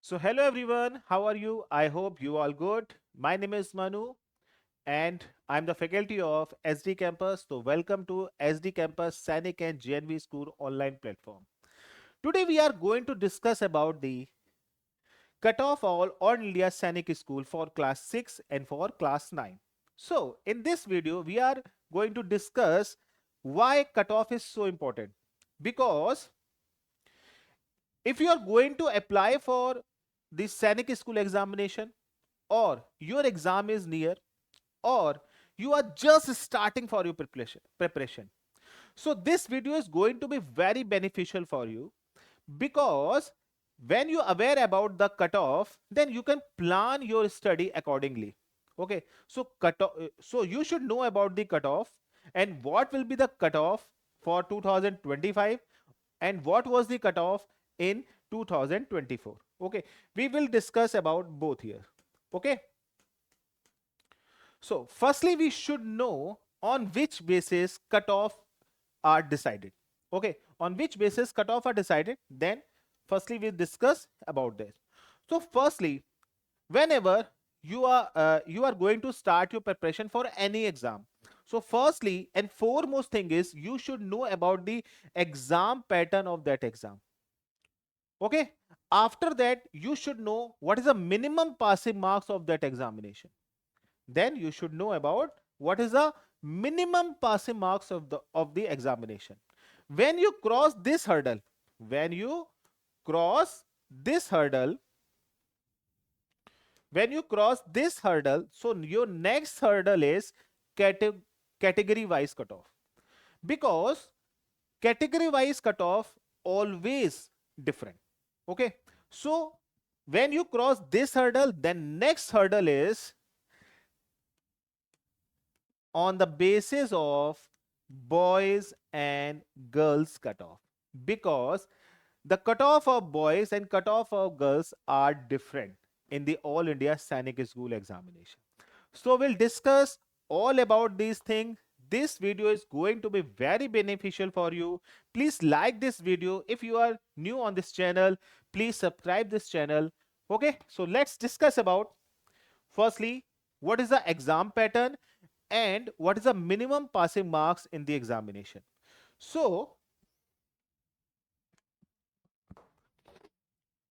So hello everyone, how are you? I hope you all good. My name is Manu and I'm the faculty of SD Campus. So welcome to SD Campus Sainik and JNV School online platform. Today we are going to discuss about the cutoff all India Sainik School for class 6 and for class 9. So in this video we are going to discuss why cutoff is so important. Because if you are going to apply for the Sainik School examination, or your exam is near, or you are just starting for your preparation, so this video is going to be very beneficial for you, because when you aware about the cutoff, then you can plan your study accordingly. Okay, so cutoff, so you should know about the cutoff and what will be the cutoff for 2025 and what was the cutoff in 2024. Okay, we will discuss about both here. Okay, so firstly we should know on which basis cutoff are decided. Okay, on which basis cutoff are decided, then firstly we discuss about this. So firstly, whenever you are going to start your preparation for any exam, so firstly and foremost thing is you should know about the exam pattern of that exam. Okay, after that you should know what is the minimum passing marks of that examination. Then you should know about what is the minimum passing marks of the examination. When you cross this hurdle, when you cross this hurdle, when you cross this hurdle, so your next hurdle is category wise cutoff, because category wise cutoff always different. Okay, so when you cross this hurdle, then next hurdle is on the basis of boys and girls cutoff, because the cutoff of boys and cutoff of girls are different in the all India Sainik School examination. So we'll discuss all about these things. This video is going to be very beneficial for you. Please like this video. If you are new on this channel, please subscribe this channel. Okay, so let's discuss about firstly what is the exam pattern and what is the minimum passing marks in the examination. So,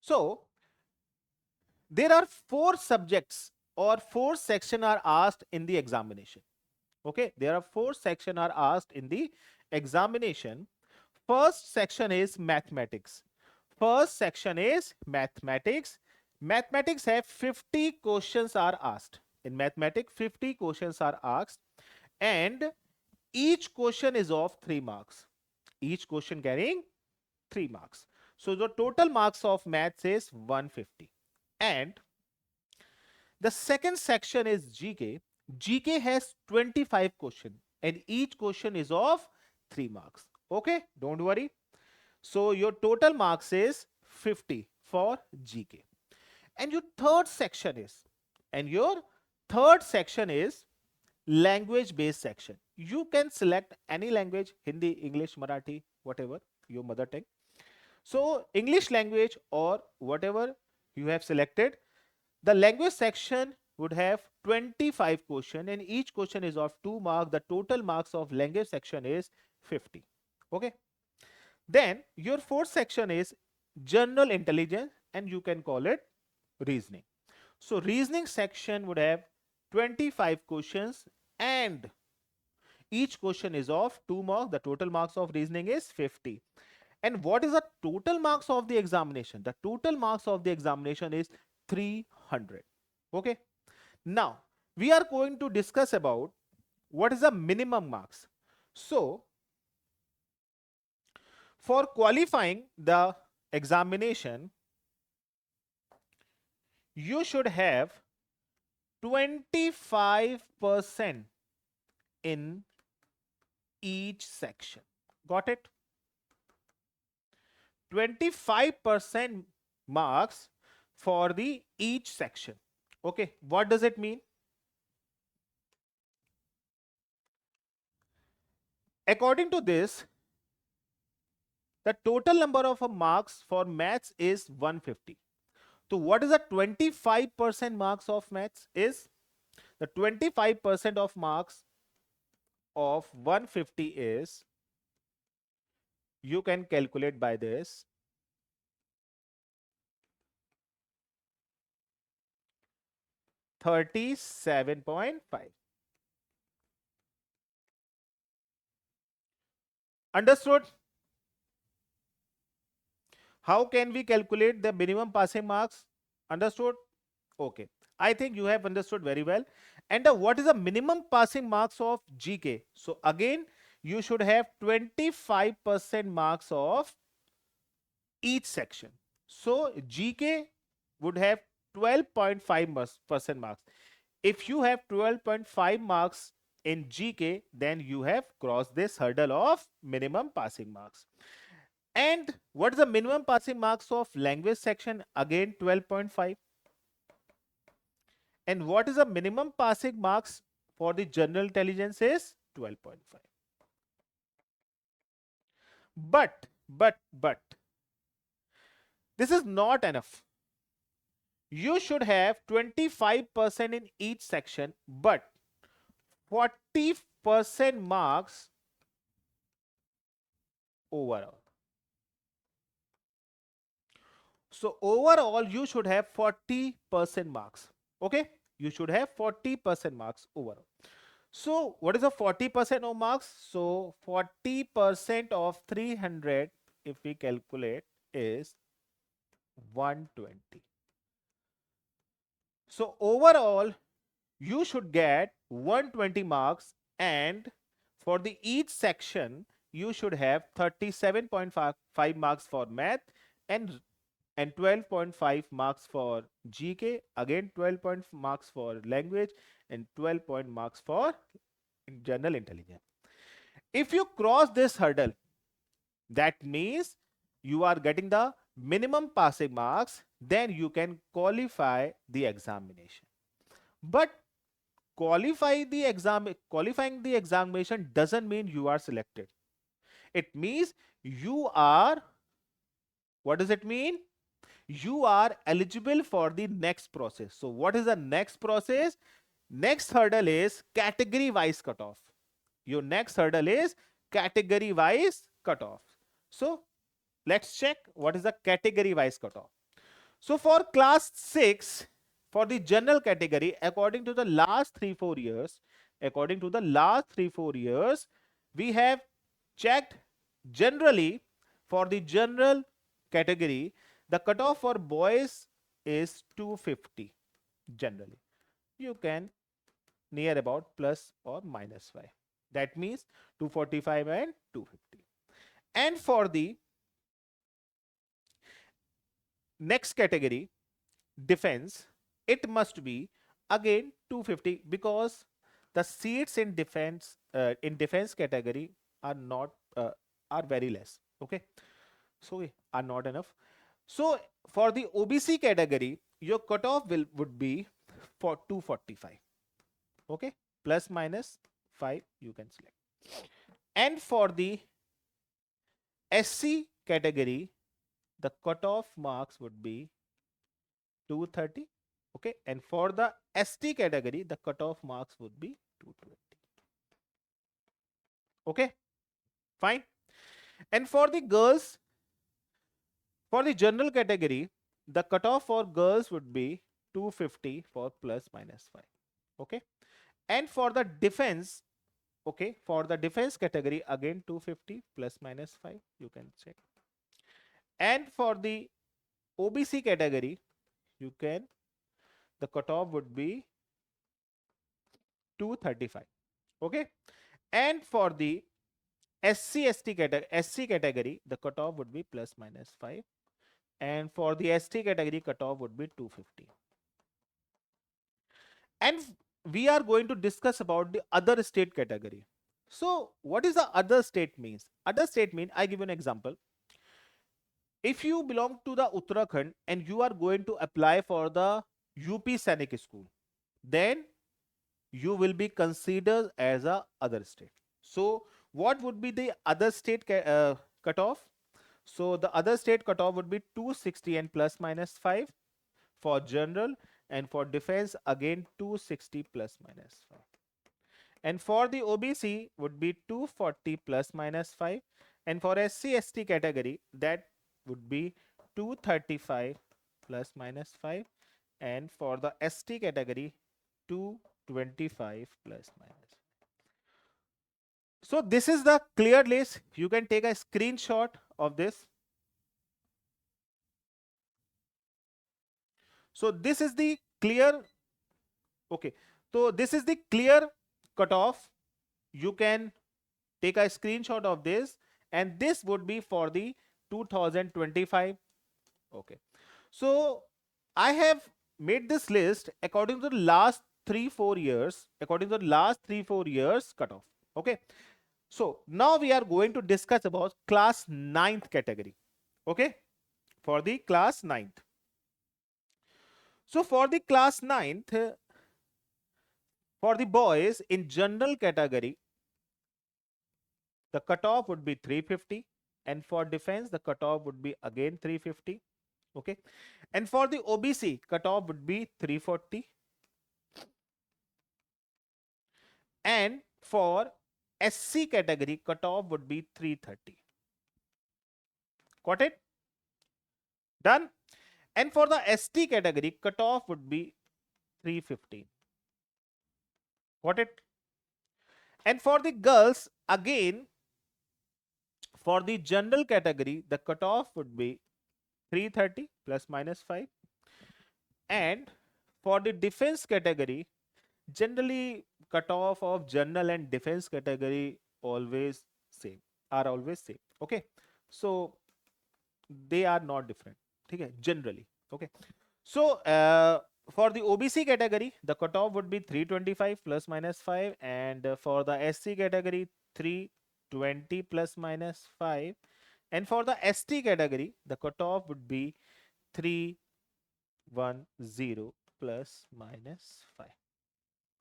so there are four subjects or four sections are asked in the examination. Okay, there are four sections are asked in the examination. First section is mathematics. First section is mathematics. Mathematics have 50 questions are asked. In mathematics, 50 questions are asked, and each question is of 3 marks. Each question carrying 3 marks. So the total marks of maths is 150. And the second section is GK. GK has 25 questions and each question is of 3 marks. Okay, don't worry. So your total marks is 50 for GK. And your third section is, and your third section is language based section. You can select any language, Hindi, English, Marathi, whatever your mother tongue. So English language or whatever you have selected, the language section would have 25 question and each question is of 2 marks. The total marks of language section is 50. Okay. Then your fourth section is general intelligence and you can call it reasoning. So reasoning section would have 25 questions and each question is of 2 marks. The total marks of reasoning is 50. And what is the total marks of the examination? The total marks of the examination is 300. Okay. Now, we are going to discuss about what is the minimum marks. So, for qualifying the examination, you should have 25% in each section. Got it? 25% marks for the each section. Okay, what does it mean? According to this, the total number of marks for maths is 150. So what is the 25% marks of maths is? The 25% of marks of 150 is, you can calculate by this, 37.5. Understood? How can we calculate the minimum passing marks? Understood? Okay. I think you have understood very well. And what is the minimum passing marks of GK? So again, you should have 25% marks of each section. So GK would have 12.5% marks. If you have 12.5 marks in GK, then you have crossed this hurdle of minimum passing marks. And what is the minimum passing marks of language section? Again 12.5. And what is the minimum passing marks for the general intelligence is 12.5. But this is not enough. You should have 25% in each section, but 40% marks overall. So overall, you should have 40% marks. Okay, you should have 40% marks overall. So what is the 40% of marks? So 40% of 300, if we calculate, is 120. So overall, you should get 120 marks, and for the each section, you should have 37.5 marks for math and 12.5 marks for GK, again 12 point marks for language, and 12 point marks for general intelligence. If you cross this hurdle, that means you are getting the minimum passing marks, then you can qualify the examination. But qualifying the examination doesn't mean you are selected. It means you are, what does it mean? You are eligible for the next process. So what is the next process? Next hurdle is category wise cutoff. Your next hurdle is category wise cutoff. So let's check what is the category wise cutoff. So for class 6, for the general category, according to the last 3-4 years, we have checked generally for the general category, the cutoff for boys is 250 generally. You can near about plus or minus 5. That means 245 and 250. And for the next category, defense, it must be again 250, because the seats in defense category are not are very less. Okay, so are not enough. So for the OBC category, your cutoff would be for 245. Okay, plus minus 5 you can select. And for the SC category, the cutoff marks would be 230. Okay, and for the ST category, the cutoff marks would be 220. Okay, fine. And for the girls, for the general category, the cutoff for girls would be 250 for plus minus 5. Okay, and for the defense, okay, for the defense category, again 250 plus minus 5, you can check. And for the OBC category, you can, the cutoff would be 235. Okay, and for the SC category, the cutoff would be plus minus 5, and for the ST category, cutoff would be 250. And we are going to discuss about the other state category. So what is the other state means? Other state mean, I give you an example. If you belong to the Uttarakhand and you are going to apply for the UP Sainik School, then you will be considered as a other state. So what would be the other state cutoff? So the other state cutoff would be 260 and plus minus 5. For general and for defense again 260 plus minus 5. And for the OBC would be 240 plus minus 5. And for SC/ST category that would be 235 plus minus 5. And for the ST category 225 plus minus. So this is the clear list. You can take a screenshot of this. So this is the clear. Okay. So this is the clear cutoff. You can take a screenshot of this, and this would be for the 2025. Okay. So I have made this list according to the last 3-4 years, according to the last 3-4 years cutoff. Okay. So now we are going to discuss about class 9th category. Okay. For the class 9th. So for the class 9th, for the boys in general category, the cutoff would be 350, and for defense the cutoff would be again 350. Okay. And for the OBC cutoff would be 340, and for SC category cutoff would be 330. Got it? Done. And for the ST category cutoff would be 315. Got it? And for the girls again, for the general category the cutoff would be 330 plus minus 5. And for the defense category, generally cutoff of general and defense category always same, are always same. Okay. So they are not different. Okay, generally. Okay. So for the OBC category, the cutoff would be 325 plus minus 5, and for the SC category 320 plus minus 5, and for the ST category the cutoff would be 310 plus minus 5.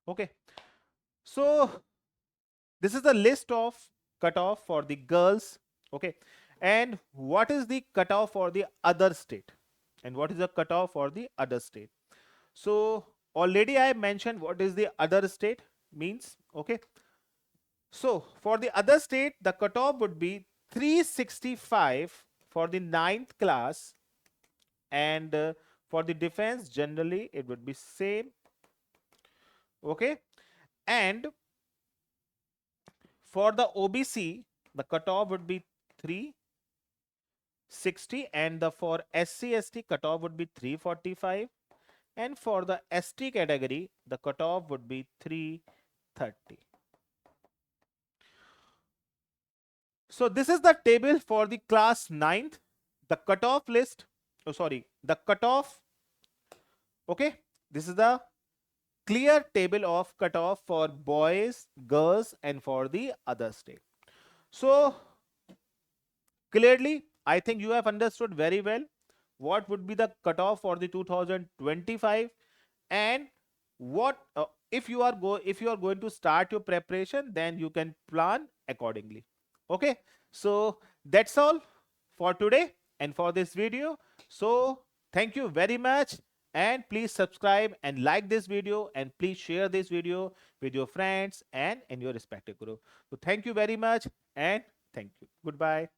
Okay. So this is the list of cutoff for the girls. Okay. And what is the cutoff for the other state? And what is the cutoff for the other state? So already I mentioned what is the other state means. Okay. So for the other state, the cutoff would be 365 for the 9th class, and for the defense generally it would be same. Okay. And for the OBC, the cutoff would be 360, and the for SC/ST cutoff would be 345, and for the ST category the cutoff would be 330. So this is the table for the class 9th, the cutoff list. Oh, sorry, the cutoff. Okay, this is the clear table of cutoff for boys, girls, and for the other state. So clearly, I think you have understood very well what would be the cutoff for the 2025, and what if you are going to start your preparation, then you can plan accordingly. Okay, so that's all for today and for this video. So thank you very much, and please subscribe and like this video, and please share this video with your friends and in your respective group. So thank you very much, and thank you. Goodbye.